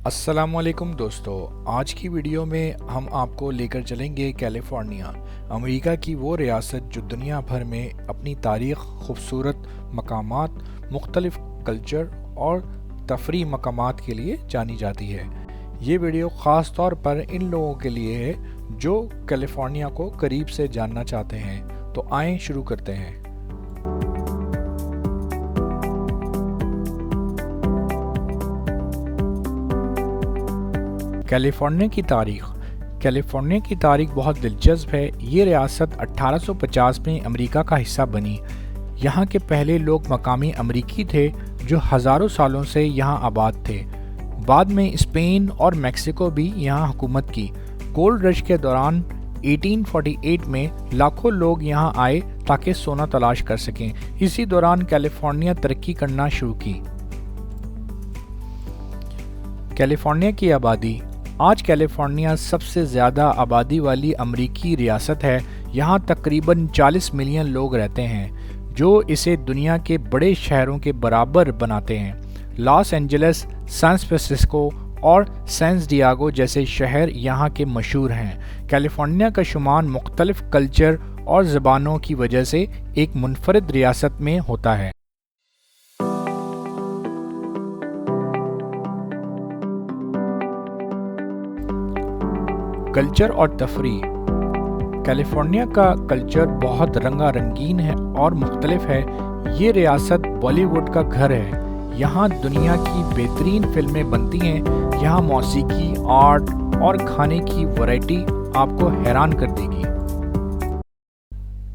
अस्सलाम वालेकुम दोस्तों, आज की वीडियो में हम आपको लेकर चलेंगे कैलिफोर्निया, अमेरिका की वो रियासत जो दुनिया भर में अपनी तारीख़, खूबसूरत मकामात, मुख्तलिफ़ कल्चर और तफरी मकामात के लिए जानी जाती है। ये वीडियो ख़ास तौर पर इन लोगों के लिए है जो कैलिफोर्निया को करीब से जानना चाहते हैं। तो आएँ शुरू करते हैं। कैलिफोर्निया की तारीख बहुत दिलचस्प है। ये रियासत 1850 में अमेरिका का हिस्सा बनी। यहाँ के पहले लोग मकामी अमरीकी थे जो हज़ारों सालों से यहाँ आबाद थे। बाद में स्पेन और मेक्सिको भी यहाँ हुकूमत की। गोल्ड रश के दौरान 1848 में लाखों लोग यहाँ आए ताकि सोना तलाश कर सकें। इसी दौरान कैलिफोर्निया तरक्की करना शुरू की। कैलिफोर्निया की आबादी। आज कैलिफोर्निया सबसे ज़्यादा आबादी वाली अमरीकी रियासत है। यहाँ तकरीबन 40 मिलियन लोग रहते हैं जो इसे दुनिया के बड़े शहरों के बराबर बनाते हैं। लॉस एंजल्स, सैन फ्रांसिस्को और सैन डिएगो जैसे शहर यहाँ के मशहूर हैं। कैलिफोर्निया का शुमार मुख्तलिफ कल्चर और ज़बानों की वजह से एक मुनफरद रियासत में होता है। कल्चर और तफरी। कैलिफोर्निया का कल्चर बहुत रंगा रंगीन है और मुख्तलिफ है। ये रियासत बॉलीवुड का घर है। यहाँ दुनिया की बेहतरीन फिल्में बनती हैं। यहाँ मौसीकी, आर्ट और खाने की वैरायटी आपको हैरान कर देगी।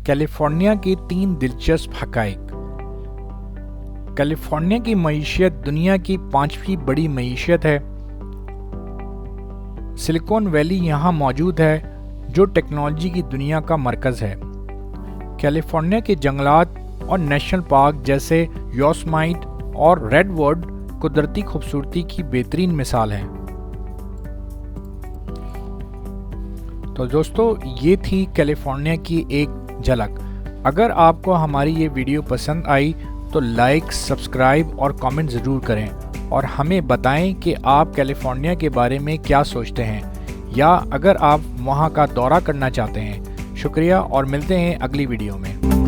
कैलिफोर्निया की 3 दिलचस्प हक़ाइक़। कैलिफोर्निया की मईशत दुनिया की 5वीं बड़ी मईशत है। सिलिकॉन वैली यहाँ मौजूद है जो टेक्नोलॉजी की दुनिया का मरकज़ है। कैलिफोर्निया के जंगलात और नेशनल पार्क जैसे योसेमाइट और रेडवुड कुदरती खूबसूरती की बेहतरीन मिसाल हैं। तो दोस्तों, ये थी कैलिफोर्निया की एक झलक। अगर आपको हमारी ये वीडियो पसंद आई तो लाइक, सब्सक्राइब और कमेंट ज़रूर करें और हमें बताएं कि आप कैलिफोर्निया के बारे में क्या सोचते हैं या अगर आप वहां का दौरा करना चाहते हैं। शुक्रिया और मिलते हैं अगली वीडियो में।